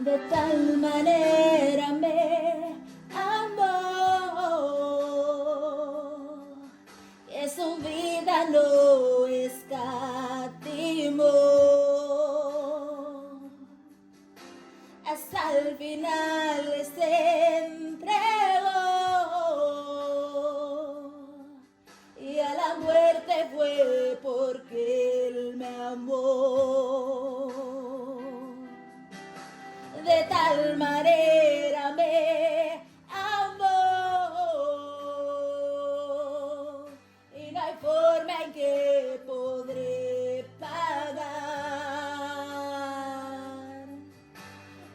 De tal manera me amó que su vida no escatimó. Hasta el final se entregó y a la muerte fue porque Él me amó. De tal manera me amó y no hay forma en que podré pagar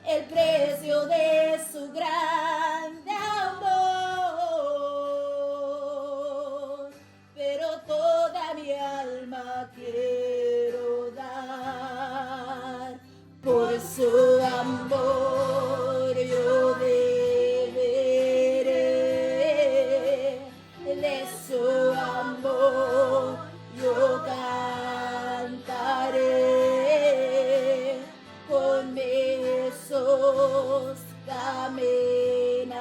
el precio de su grande amor, pero toda mi alma quiero dar por su amor. Yo beberé de su amor, yo cantaré, con besos caminaré,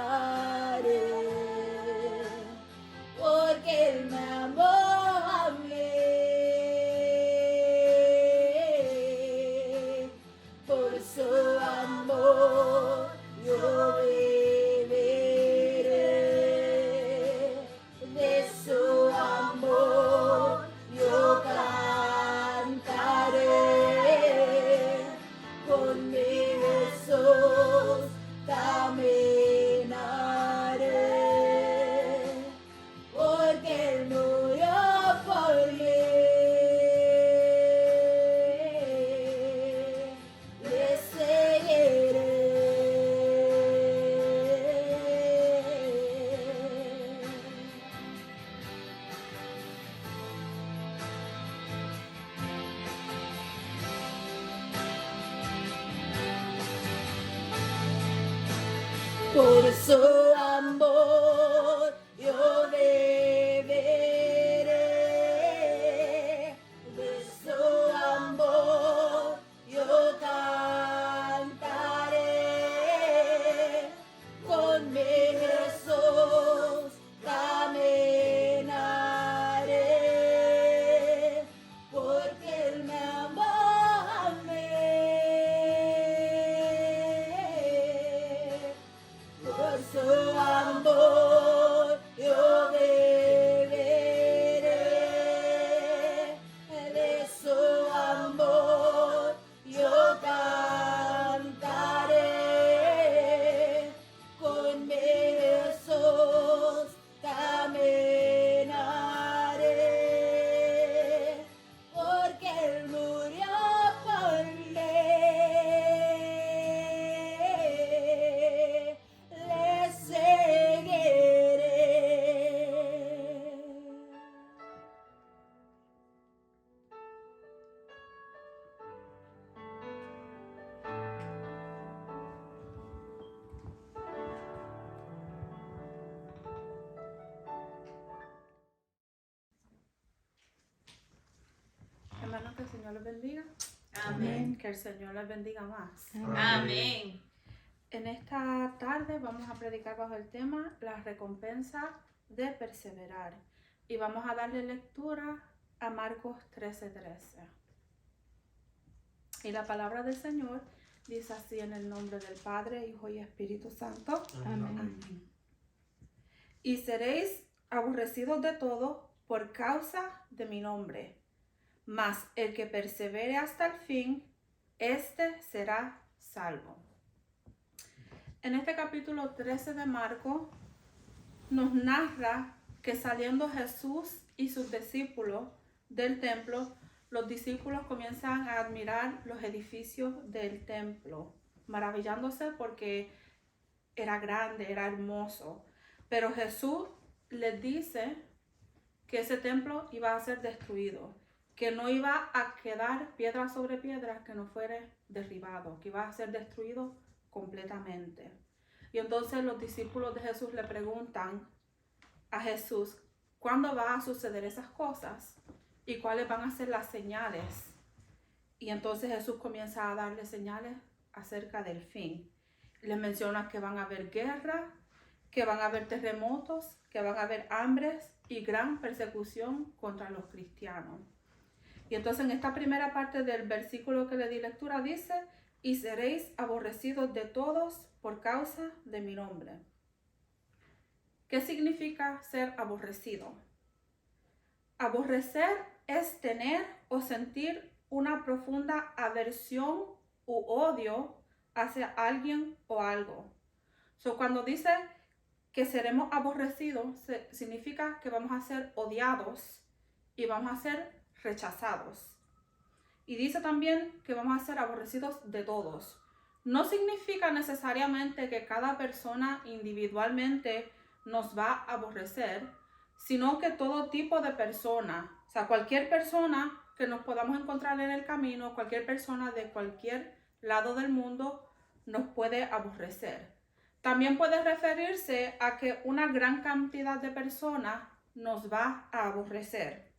porque Él me amó a mí. Por su amor yo beberé, de su amor yo cantaré, con mis besos caminaré, porque Él murió por mí. Le seguiré. Por su amor yo beberé, de su amor yo cantaré, con mi Jesús caminaré, porque Él me amó a mí. Por su amor yo beberé, de su amor yo cantaré, con mis besos caminaré, porque Él murió por mí. Le seguiré. Hermanos, que el Señor les bendiga. Amén. Que el Señor les bendiga más. Amén. En esta tarde vamos a predicar bajo el tema la recompensa de perseverar. Y vamos a darle lectura a Marcos 13:13. Y la palabra del Señor dice así: en el nombre del Padre, Hijo y Espíritu Santo. Amén. Amén. Y seréis aborrecidos de todo por causa de mi nombre. Mas el que persevere hasta el fin, éste será salvo. En este capítulo 13 de Marcos nos narra que saliendo Jesús y sus discípulos del templo, los discípulos comienzan a admirar los edificios del templo, maravillándose porque era grande, era hermoso. Pero Jesús les dice que ese templo iba a ser destruido, que no iba a quedar piedra sobre piedra que no fuera derribado, que iba a ser destruido completamente. Y entonces los discípulos de Jesús le preguntan a Jesús, ¿cuándo va a suceder esas cosas? ¿Y cuáles van a ser las señales? Y entonces Jesús comienza a darle señales acerca del fin. Les menciona que van a haber guerra, que van a haber terremotos, que van a haber hambres y gran persecución contra los cristianos. Y entonces en esta primera parte del versículo que le di lectura dice, y seréis aborrecidos de todos por causa de mi nombre. ¿Qué significa ser aborrecido? Aborrecer es tener o sentir una profunda aversión u odio hacia alguien o algo. Cuando dice que seremos aborrecidos, significa que vamos a ser odiados y vamos a ser rechazados. Y dice también que vamos a ser aborrecidos de todos. No significa necesariamente que cada persona individualmente nos va a aborrecer, sino que todo tipo de persona, o sea, cualquier persona que nos podamos encontrar en el camino, cualquier persona de cualquier lado del mundo nos puede aborrecer. También puede referirse a que una gran cantidad de personas nos va a aborrecer.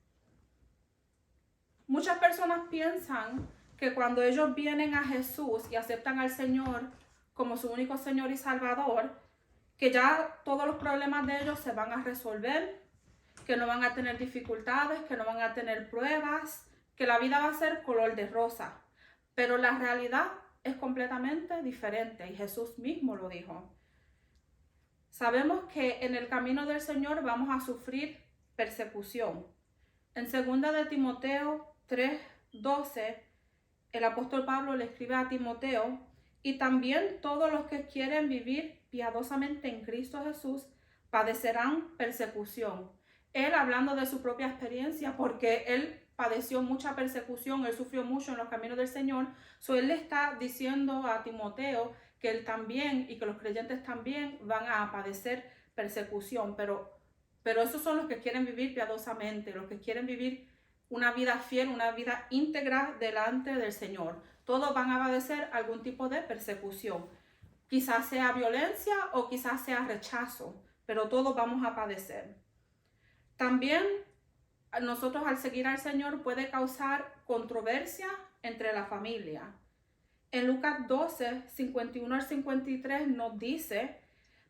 Muchas personas piensan que cuando ellos vienen a Jesús y aceptan al Señor como su único Señor y Salvador, que ya todos los problemas de ellos se van a resolver, que no van a tener dificultades, que no van a tener pruebas, que la vida va a ser color de rosa. Pero la realidad es completamente diferente y Jesús mismo lo dijo. Sabemos que en el camino del Señor vamos a sufrir persecución. En 2 de Timoteo 3:12, el apóstol Pablo le escribe a Timoteo, y también todos los que quieren vivir piadosamente en Cristo Jesús padecerán persecución. Él hablando de su propia experiencia, porque él padeció mucha persecución, él sufrió mucho en los caminos del Señor. Él le está diciendo a Timoteo que él también y que los creyentes también van a padecer persecución, pero esos son los que quieren vivir piadosamente, los que quieren vivir una vida fiel, una vida íntegra delante del Señor. Todos van a padecer algún tipo de persecución. Quizás sea violencia o quizás sea rechazo, pero todos vamos a padecer. También nosotros al seguir al Señor puede causar controversia entre la familia. En Lucas 12, 51 al 53 nos dice,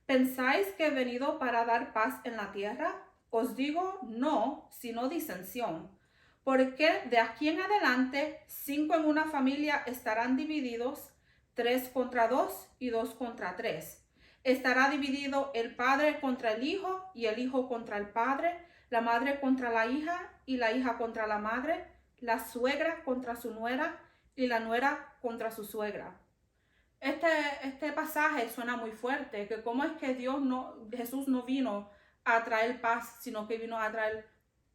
¿pensáis que he venido para dar paz en la tierra? Os digo no, sino disensión. Porque de aquí en adelante 5 en una familia estarán divididos, 3 contra 2 y 2 contra 3. Estará dividido el padre contra el hijo y el hijo contra el padre, la madre contra la hija y la hija contra la madre, la suegra contra su nuera y la nuera contra su suegra. Este pasaje suena muy fuerte, que cómo es que Jesús no vino a traer paz, sino que vino a traer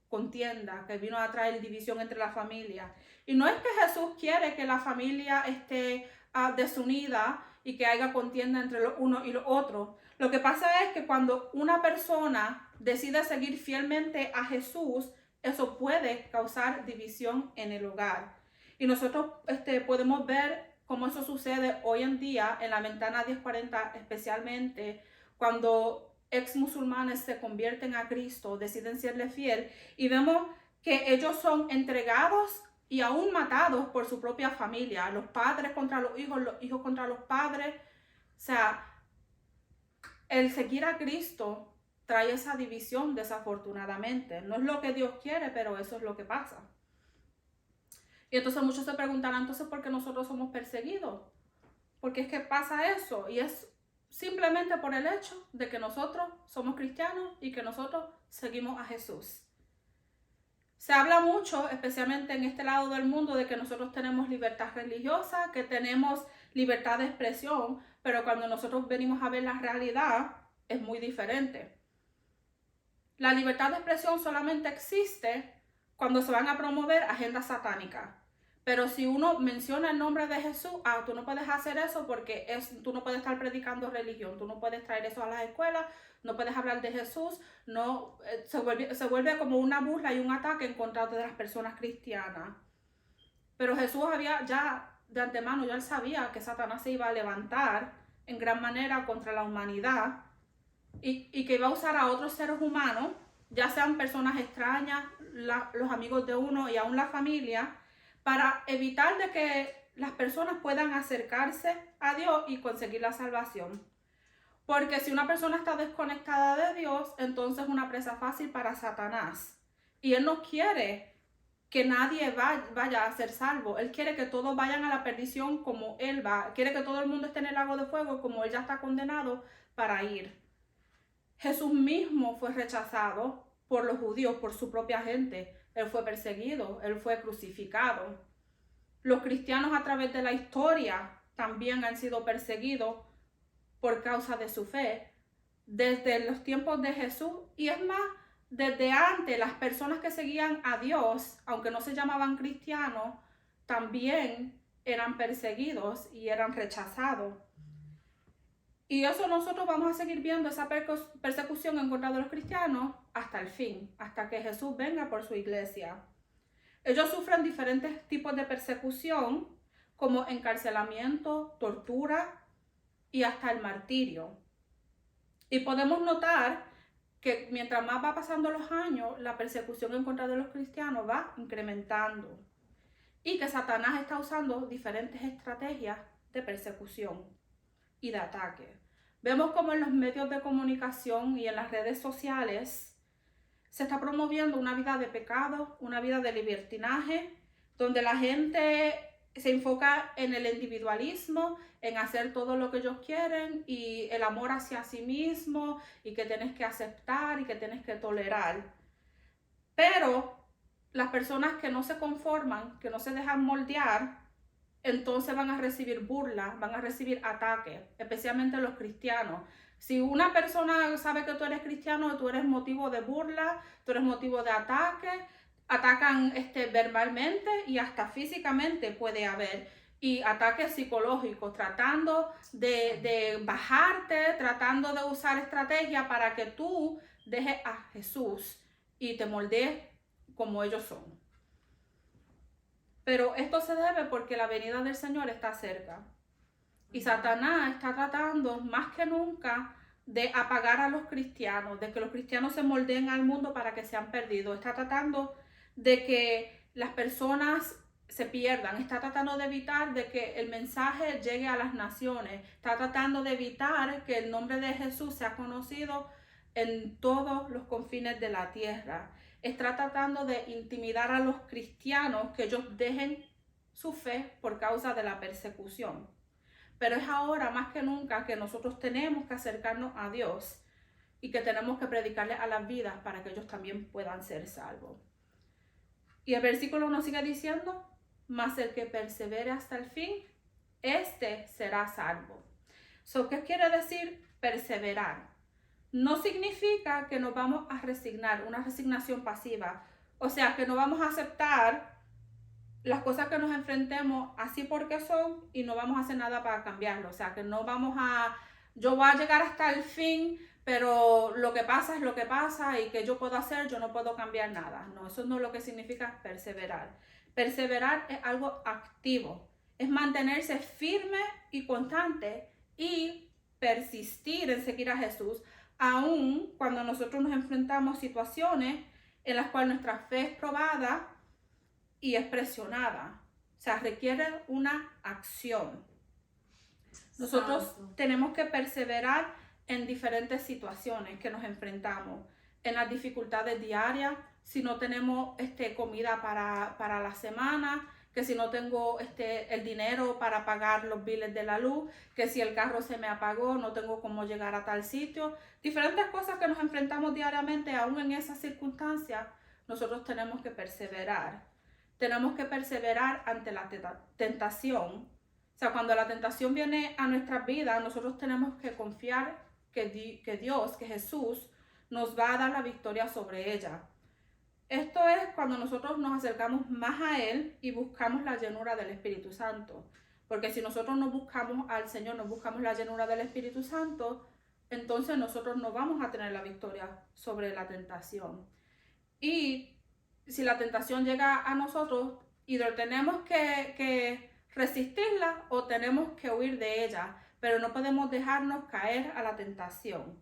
contienda, que vino a traer división entre la familia. Y no es que Jesús quiere que la familia esté desunida y que haya contienda entre los unos y los otros. Lo que pasa es que cuando una persona decide seguir fielmente a Jesús, eso puede causar división en el hogar. Y nosotros podemos ver cómo eso sucede hoy en día en la ventana 1040, especialmente cuando ex musulmanes se convierten a Cristo, deciden serle fiel, y vemos que ellos son entregados y aún matados por su propia familia, los padres contra los hijos contra los padres. O sea, el seguir a Cristo trae esa división, desafortunadamente. No es lo que Dios quiere, pero eso es lo que pasa. Y entonces muchos se preguntarán, entonces, ¿por qué nosotros somos perseguidos? Porque es que pasa eso, y es simplemente por el hecho de que nosotros somos cristianos y que nosotros seguimos a Jesús. Se habla mucho, especialmente en este lado del mundo, de que nosotros tenemos libertad religiosa, que tenemos libertad de expresión, pero cuando nosotros venimos a ver la realidad, es muy diferente. La libertad de expresión solamente existe cuando se van a promover agendas satánicas. Pero si uno menciona el nombre de Jesús, tú no puedes hacer eso porque tú no puedes estar predicando religión, tú no puedes traer eso a las escuelas, no puedes hablar de Jesús, no, se vuelve como una burla y un ataque en contra de las personas cristianas. Pero Jesús había ya de antemano, ya él sabía que Satanás se iba a levantar en gran manera contra la humanidad y que iba a usar a otros seres humanos, ya sean personas extrañas, los amigos de uno y aún la familia, para evitar de que las personas puedan acercarse a Dios y conseguir la salvación. Porque si una persona está desconectada de Dios, entonces es una presa fácil para Satanás. Y Él no quiere que nadie vaya a ser salvo. Él quiere que todos vayan a la perdición como Él va. Quiere que todo el mundo esté en el lago de fuego como Él ya está condenado para ir. Jesús mismo fue rechazado por los judíos, por su propia gente. Él fue perseguido, Él fue crucificado. Los cristianos a través de la historia también han sido perseguidos por causa de su fe. Desde los tiempos de Jesús, y es más, desde antes, las personas que seguían a Dios, aunque no se llamaban cristianos, también eran perseguidos y eran rechazados. Y eso nosotros vamos a seguir viendo, esa persecución en contra de los cristianos hasta el fin, hasta que Jesús venga por su iglesia. Ellos sufren diferentes tipos de persecución, como encarcelamiento, tortura y hasta el martirio. Y podemos notar que mientras más va pasando los años, la persecución en contra de los cristianos va incrementando. Y que Satanás está usando diferentes estrategias de persecución y de ataque. Vemos como en los medios de comunicación y en las redes sociales se está promoviendo una vida de pecado, una vida de libertinaje, donde la gente se enfoca en el individualismo, en hacer todo lo que ellos quieren y el amor hacia sí mismo y que tienes que aceptar y que tienes que tolerar. Pero las personas que no se conforman, que no se dejan moldear, entonces van a recibir burlas, van a recibir ataques, especialmente los cristianos. Si una persona sabe que tú eres cristiano, tú eres motivo de burla, tú eres motivo de ataque, atacan verbalmente y hasta físicamente puede haber. Y ataques psicológicos, tratando de bajarte, tratando de usar estrategias para que tú dejes a Jesús y te moldees como ellos son. Pero esto se debe porque la venida del Señor está cerca. Y Satanás está tratando más que nunca de apagar a los cristianos, de que los cristianos se moldeen al mundo para que sean perdidos. Está tratando de que las personas se pierdan. Está tratando de evitar de que el mensaje llegue a las naciones. Está tratando de evitar que el nombre de Jesús sea conocido en todos los confines de la tierra. Está tratando de intimidar a los cristianos que ellos dejen su fe por causa de la persecución. Pero es ahora más que nunca que nosotros tenemos que acercarnos a Dios y que tenemos que predicarles a las vidas para que ellos también puedan ser salvos. Y el versículo nos sigue diciendo, mas el que persevere hasta el fin, este será salvo. ¿Qué quiere decir perseverar? No significa que nos vamos a resignar, una resignación pasiva. O sea, que no vamos a aceptar las cosas que nos enfrentemos así porque son y no vamos a hacer nada para cambiarlo. O sea, que no vamos yo voy a llegar hasta el fin, pero lo que pasa es lo que pasa y que yo puedo hacer, yo no puedo cambiar nada. No, eso no es lo que significa perseverar. Perseverar es algo activo, es mantenerse firme y constante y persistir en seguir a Jesús, aun cuando nosotros nos enfrentamos a situaciones en las cuales nuestra fe es probada y es presionada. O sea, requiere una acción. Nosotros tenemos que perseverar en diferentes situaciones que nos enfrentamos, en las dificultades diarias, si no tenemos comida para la semana, que si no tengo el dinero para pagar los biles de la luz, que si el carro se me apagó, no tengo cómo llegar a tal sitio. Diferentes cosas que nos enfrentamos diariamente, aún en esas circunstancias, nosotros tenemos que perseverar. Tenemos que perseverar ante la tentación. O sea, cuando la tentación viene a nuestras vidas, nosotros tenemos que confiar que Dios, que Jesús, nos va a dar la victoria sobre ella. Esto es cuando nosotros nos acercamos más a Él y buscamos la llenura del Espíritu Santo. Porque si nosotros no buscamos al Señor, no buscamos la llenura del Espíritu Santo, entonces nosotros no vamos a tener la victoria sobre la tentación. Y si la tentación llega a nosotros, either tenemos que resistirla o tenemos que huir de ella, pero no podemos dejarnos caer a la tentación.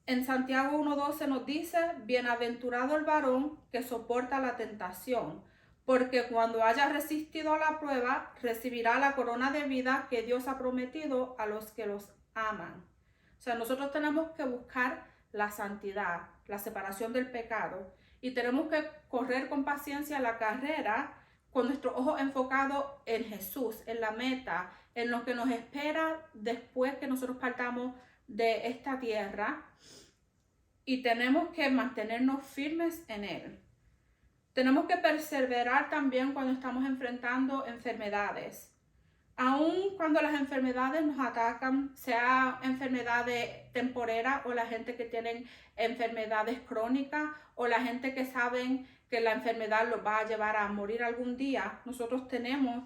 En Santiago 1:12 nos dice, bienaventurado el varón que soporta la tentación, porque cuando haya resistido a la prueba, recibirá la corona de vida que Dios ha prometido a los que los aman. O sea, nosotros tenemos que buscar la santidad, la separación del pecado, y tenemos que correr con paciencia la carrera con nuestros ojos enfocados en Jesús, en la meta, en lo que nos espera después que nosotros partamos de esta tierra, y tenemos que mantenernos firmes en Él. Tenemos que perseverar también cuando estamos enfrentando enfermedades. Aun cuando las enfermedades nos atacan, sea enfermedades temporeras o la gente que tienen enfermedades crónicas o la gente que saben que la enfermedad los va a llevar a morir algún día, nosotros tenemos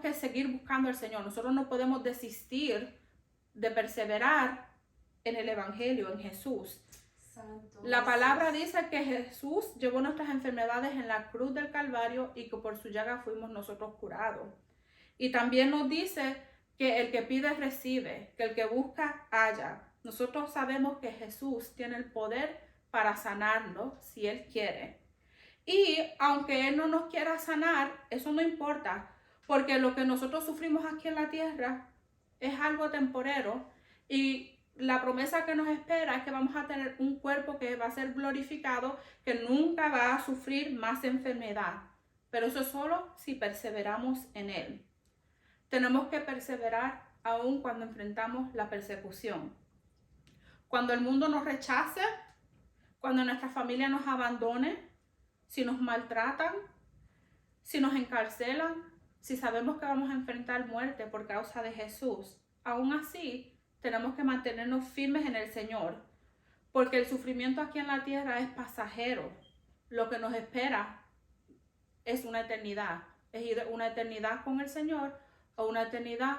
que seguir buscando al Señor. Nosotros no podemos desistir de perseverar en el Evangelio, en Jesús. Santo La Jesús. palabra dice que Jesús llevó nuestras enfermedades en la cruz del Calvario y que por su llaga fuimos nosotros curados. Y también nos dice que el que pide recibe, que el que busca halla. Nosotros sabemos que Jesús tiene el poder para sanarnos si Él quiere. Y aunque Él no nos quiera sanar, eso no importa, porque lo que nosotros sufrimos aquí en la tierra es algo temporero, y la promesa que nos espera es que vamos a tener un cuerpo que va a ser glorificado, que nunca va a sufrir más enfermedad. Pero eso es solo si perseveramos en Él. Tenemos que perseverar aún cuando enfrentamos la persecución. Cuando el mundo nos rechace, cuando nuestra familia nos abandone, si nos maltratan, si nos encarcelan, si sabemos que vamos a enfrentar muerte por causa de Jesús, aún así tenemos que mantenernos firmes en el Señor, porque el sufrimiento aquí en la tierra es pasajero. Lo que nos espera es una eternidad. Es ir una eternidad con el Señor o una eternidad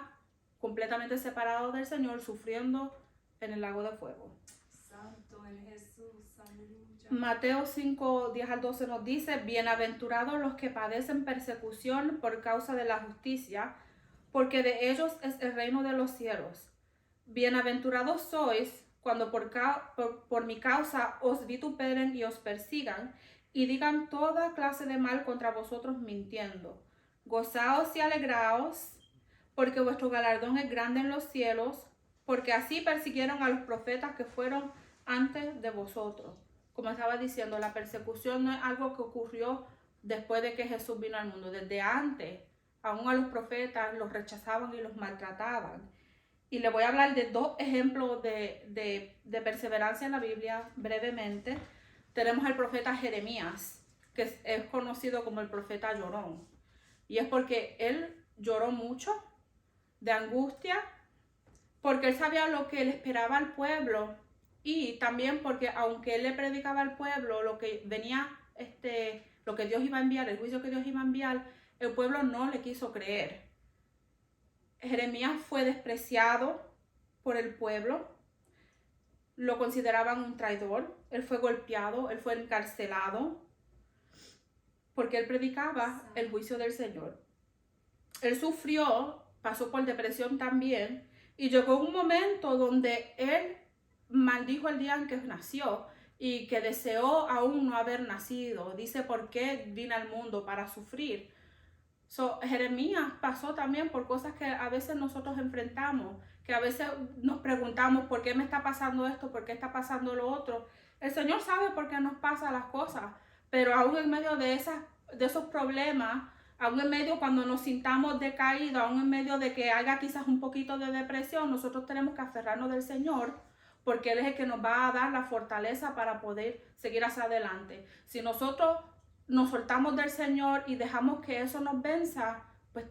completamente separado del Señor, sufriendo en el lago de fuego. Santo en Jesús, aleluya. Mateo 5, 10 al 12 nos dice: bienaventurados los que padecen persecución por causa de la justicia, porque de ellos es el reino de los cielos. Bienaventurados sois cuando por mi causa os vituperen y os persigan, y digan toda clase de mal contra vosotros mintiendo. Gozaos y alegraos, porque vuestro galardón es grande en los cielos, porque así persiguieron a los profetas que fueron antes de vosotros. Como estaba diciendo, la persecución no es algo que ocurrió después de que Jesús vino al mundo. Desde antes, aún a los profetas los rechazaban y los maltrataban. Y le voy a hablar de dos ejemplos de perseverancia en la Biblia brevemente. Tenemos al profeta Jeremías, que es conocido como el profeta llorón. Y es porque él lloró mucho de angustia, porque él sabía lo que le esperaba al pueblo, y también porque aunque él le predicaba al pueblo lo que venía, lo que Dios iba a enviar, el juicio que Dios iba a enviar, el pueblo no le quiso creer. Jeremías fue despreciado por el pueblo, lo consideraban un traidor, él fue golpeado, él fue encarcelado, porque él predicaba el juicio del Señor. Él sufrió, pasó por depresión también, y llegó un momento donde él maldijo el día en que nació y que deseó aún no haber nacido. Dice: ¿por qué vine al mundo? Para sufrir. Jeremías pasó también por cosas que a veces nosotros enfrentamos, que a veces nos preguntamos: ¿por qué me está pasando esto? ¿Por qué está pasando lo otro? El Señor sabe por qué nos pasan las cosas, pero aún en medio de esos problemas, aún en medio cuando nos sintamos decaídos, aún en medio de que haya quizás un poquito de depresión, nosotros tenemos que aferrarnos del Señor, porque Él es el que nos va a dar la fortaleza para poder seguir hacia adelante. Si nosotros nos soltamos del Señor y dejamos que eso nos venza, pues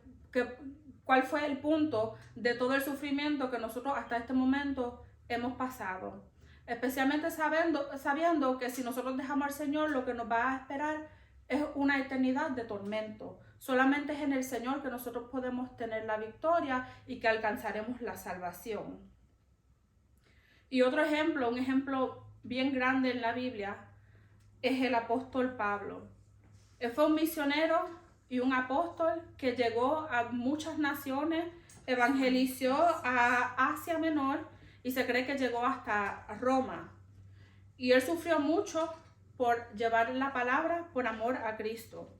¿cuál fue el punto de todo el sufrimiento que nosotros hasta este momento hemos pasado? Especialmente sabiendo que si nosotros dejamos al Señor, lo que nos va a esperar es una eternidad de tormento. Solamente es en el Señor que nosotros podemos tener la victoria y que alcanzaremos la salvación. Y otro ejemplo, un ejemplo bien grande en la Biblia, es el apóstol Pablo. Él fue un misionero y un apóstol que llegó a muchas naciones, evangelizó a Asia Menor y se cree que llegó hasta Roma. Y él sufrió mucho por llevar la palabra por amor a Cristo.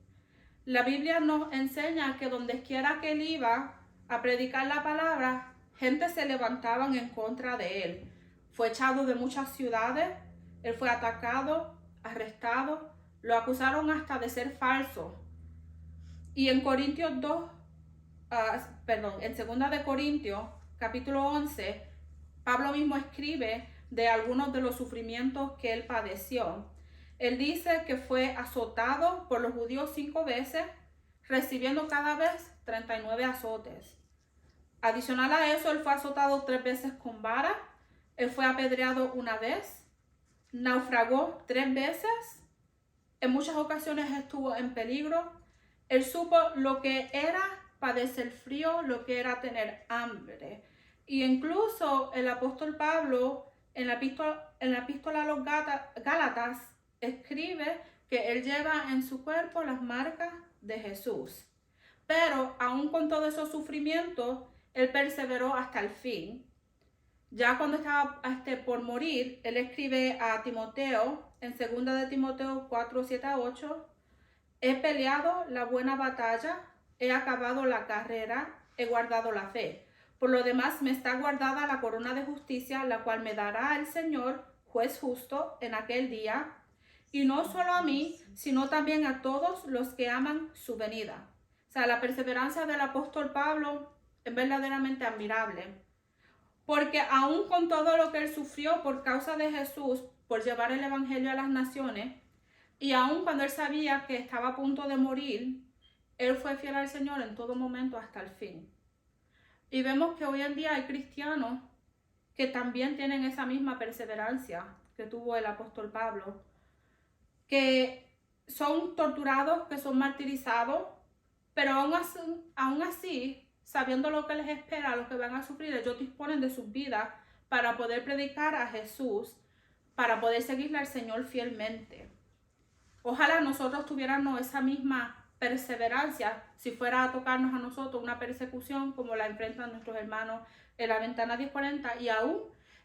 La Biblia nos enseña que donde quiera que él iba a predicar la palabra, gente se levantaban en contra de él. Fue echado de muchas ciudades, él fue atacado, arrestado, lo acusaron hasta de ser falso. Y en Corintios 2, en 2 de Corintios, capítulo 11, Pablo mismo escribe de algunos de los sufrimientos que él padeció. Él dice que fue azotado por los judíos 5 veces, recibiendo cada vez 39 azotes. Adicional a eso, él fue azotado 3 veces con vara, él fue apedreado 1 vez, naufragó 3 veces, en muchas ocasiones estuvo en peligro. Él supo lo que era padecer frío, lo que era tener hambre. Y incluso el apóstol Pablo, en la epístola a los Gálatas, escribe que él lleva en su cuerpo las marcas de Jesús. Pero aún con todos esos sufrimientos, él perseveró hasta el fin. Ya cuando estaba por morir, él escribe a Timoteo, en 2 de Timoteo 4, 7 a 8, he peleado la buena batalla, he acabado la carrera, he guardado la fe. Por lo demás me está guardada la corona de justicia, la cual me dará el Señor, juez justo, en aquel día, y no solo a mí, sino también a todos los que aman su venida. O sea, la perseverancia del apóstol Pablo es verdaderamente admirable, porque aún con todo lo que él sufrió por causa de Jesús, por llevar el evangelio a las naciones, y aún cuando él sabía que estaba a punto de morir, él fue fiel al Señor en todo momento hasta el fin. Y vemos que hoy en día hay cristianos que también tienen esa misma perseverancia que tuvo el apóstol Pablo, que son torturados, que son martirizados, pero aún así, sabiendo lo que les espera, lo que van a sufrir, ellos disponen de sus vidas para poder predicar a Jesús, para poder seguirle al Señor fielmente. Ojalá nosotros tuviéramos esa misma perseverancia si fuera a tocarnos a nosotros una persecución como la enfrentan nuestros hermanos en la Ventana 1040, y aún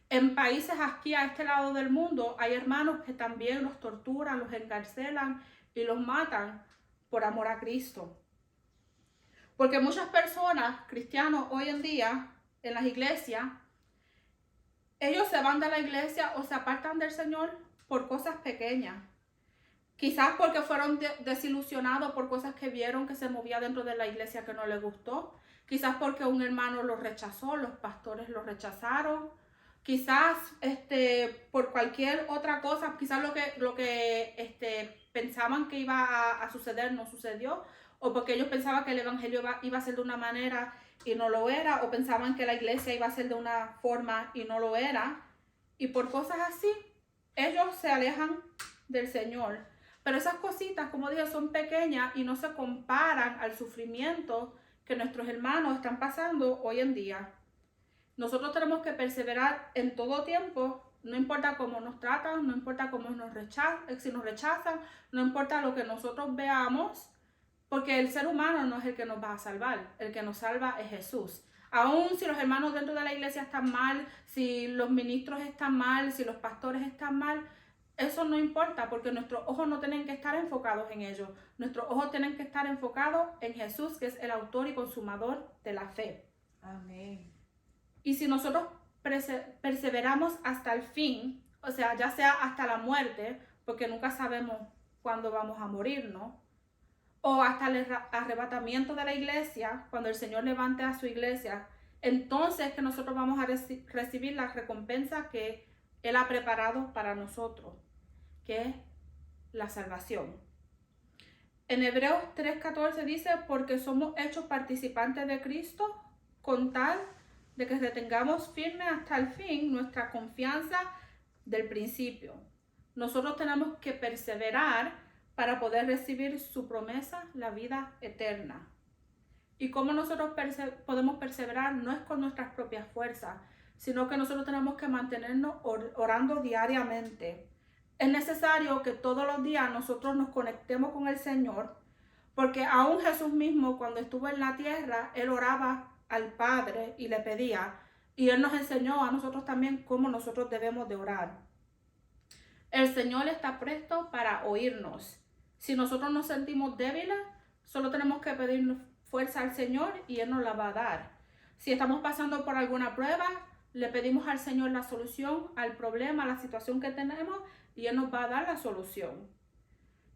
en países aquí a este lado del mundo hay hermanos que también los torturan, los encarcelan y los matan por amor a Cristo. Porque muchas personas, cristianos hoy en día en las iglesias, ellos se van de la iglesia o se apartan del Señor por cosas pequeñas. Quizás porque fueron desilusionados por cosas que vieron que se movía dentro de la iglesia que no les gustó. Quizás porque un hermano los rechazó, los pastores los rechazaron. Quizás por cualquier otra cosa, quizás lo que pensaban que iba a suceder no sucedió. O porque ellos pensaban que el evangelio iba a ser de una manera y no lo era. O pensaban que la iglesia iba a ser de una forma y no lo era. Y por cosas así, ellos se alejan del Señor. Pero esas cositas, como dije, son pequeñas y no se comparan al sufrimiento que nuestros hermanos están pasando hoy en día. Nosotros tenemos que perseverar en todo tiempo, no importa cómo nos tratan, no importa cómo si nos rechazan, no importa lo que nosotros veamos, porque el ser humano no es el que nos va a salvar, el que nos salva es Jesús. Aún si los hermanos dentro de la iglesia están mal, si los ministros están mal, si los pastores están mal, eso no importa, porque nuestros ojos no tienen que estar enfocados en ellos. Nuestros ojos tienen que estar enfocados en Jesús, que es el autor y consumador de la fe. Amén. Y si nosotros perseveramos hasta el fin, o sea, ya sea hasta la muerte, porque nunca sabemos cuándo vamos a morir, ¿no? O hasta el arrebatamiento de la iglesia, cuando el Señor levante a su iglesia, entonces que nosotros vamos a recibir la recompensa que Él ha preparado para nosotros, que es la salvación. En Hebreos 3:14 dice, porque somos hechos participantes de Cristo, con tal de que retengamos firme hasta el fin nuestra confianza del principio. Nosotros tenemos que perseverar para poder recibir su promesa, la vida eterna. Y cómo nosotros podemos perseverar no es con nuestras propias fuerzas, sino que nosotros tenemos que mantenernos orando diariamente. Es necesario que todos los días nosotros nos conectemos con el Señor, porque aún Jesús mismo, cuando estuvo en la tierra, Él oraba al Padre y le pedía, y Él nos enseñó a nosotros también cómo nosotros debemos de orar. El Señor está presto para oírnos. Si nosotros nos sentimos débiles, solo tenemos que pedir fuerza al Señor y Él nos la va a dar. Si estamos pasando por alguna prueba, le pedimos al Señor la solución al problema, a la situación que tenemos, y Él nos va a dar la solución.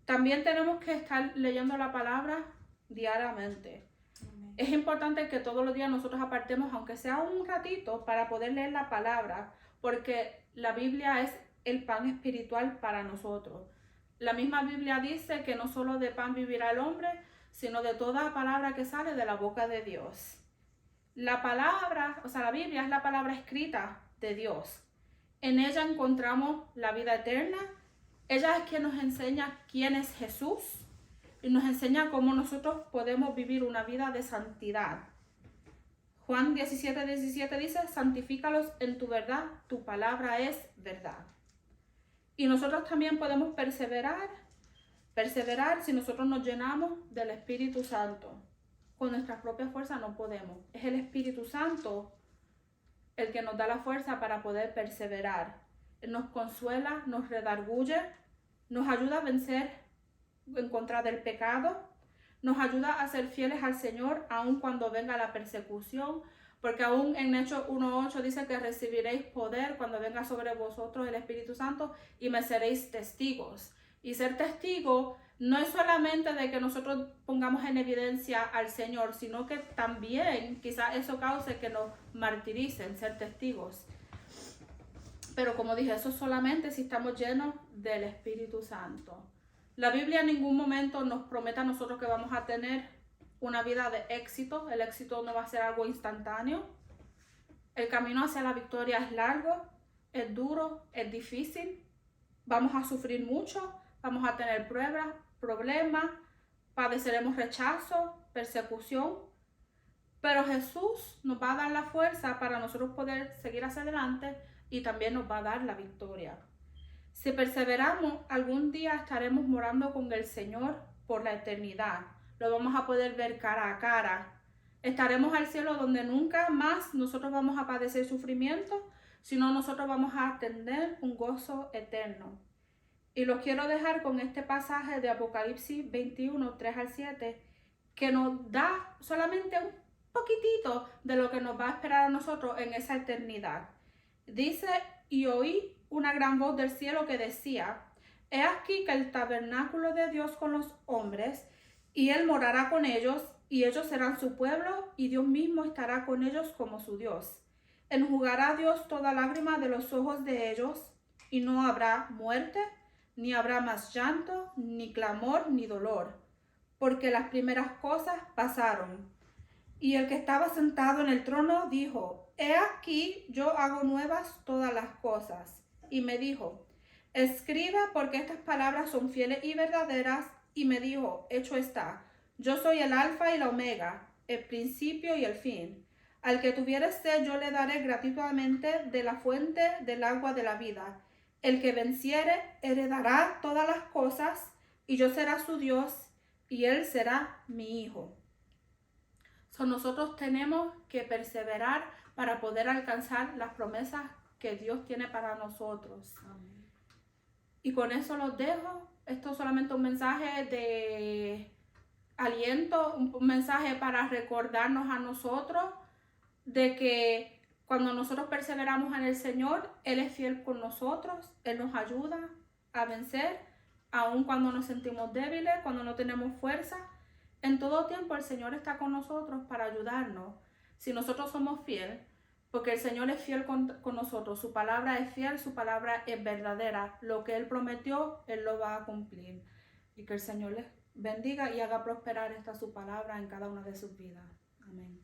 También tenemos que estar leyendo la palabra diariamente. Amén. Es importante que todos los días nosotros apartemos, aunque sea un ratito, para poder leer la palabra, porque la Biblia es el pan espiritual para nosotros. La misma Biblia dice que no solo de pan vivirá el hombre, sino de toda palabra que sale de la boca de Dios. La palabra, la Biblia es la palabra escrita de Dios. En ella encontramos la vida eterna. Ella es quien nos enseña quién es Jesús y nos enseña cómo nosotros podemos vivir una vida de santidad. Juan 17:17 dice, santifícalos en tu verdad, tu palabra es verdad. Y nosotros también podemos perseverar si nosotros nos llenamos del Espíritu Santo. Con nuestras propias fuerzas no podemos. Es el Espíritu Santo el que nos da la fuerza para poder perseverar. Él nos consuela, nos redarguye, nos ayuda a vencer en contra del pecado, nos ayuda a ser fieles al Señor aun cuando venga la persecución, porque aún en Hechos 1:8 dice que recibiréis poder cuando venga sobre vosotros el Espíritu Santo y me seréis testigos. Y ser testigo no es solamente de que nosotros pongamos en evidencia al Señor, sino que también quizás eso cause que nos martiricen, ser testigos. Pero como dije, eso solamente si estamos llenos del Espíritu Santo. La Biblia en ningún momento nos promete a nosotros que vamos a tener una vida de éxito. El éxito no va a ser algo instantáneo. El camino hacia la victoria es largo, es duro, es difícil. Vamos a sufrir mucho, vamos a tener pruebas, problemas, padeceremos rechazo, persecución. Pero Jesús nos va a dar la fuerza para nosotros poder seguir hacia adelante y también nos va a dar la victoria. Si perseveramos, algún día estaremos morando con el Señor por la eternidad. Lo vamos a poder ver cara a cara. Estaremos al cielo donde nunca más nosotros vamos a padecer sufrimiento, sino nosotros vamos a tener un gozo eterno. Y los quiero dejar con este pasaje de Apocalipsis 21, 3-7, que nos da solamente un poquitito de lo que nos va a esperar a nosotros en esa eternidad. Dice, y oí una gran voz del cielo que decía, he aquí que el tabernáculo de Dios con los hombres, y Él morará con ellos, y ellos serán su pueblo, y Dios mismo estará con ellos como su Dios. Enjugará Dios toda lágrima de los ojos de ellos, y no habrá muerte, ni habrá más llanto, ni clamor, ni dolor, porque las primeras cosas pasaron. Y el que estaba sentado en el trono dijo, he aquí yo hago nuevas todas las cosas. Y me dijo, escribe porque estas palabras son fieles y verdaderas. Y me dijo, hecho está, yo soy el alfa y la omega, el principio y el fin. Al que tuviere sed yo le daré gratuitamente de la fuente del agua de la vida. El que venciere heredará todas las cosas, y yo seré su Dios, y él será mi hijo. Nosotros tenemos que perseverar para poder alcanzar las promesas que Dios tiene para nosotros. Amén. Y con eso los dejo. Esto es solamente un mensaje de aliento, un mensaje para recordarnos a nosotros de que cuando nosotros perseveramos en el Señor, Él es fiel con nosotros, Él nos ayuda a vencer, aun cuando nos sentimos débiles, cuando no tenemos fuerza. En todo tiempo el Señor está con nosotros para ayudarnos. Si nosotros somos fieles, porque el Señor es fiel con nosotros, su palabra es fiel, su palabra es verdadera. Lo que Él prometió, Él lo va a cumplir. Y que el Señor les bendiga y haga prosperar esta su palabra en cada una de sus vidas. Amén.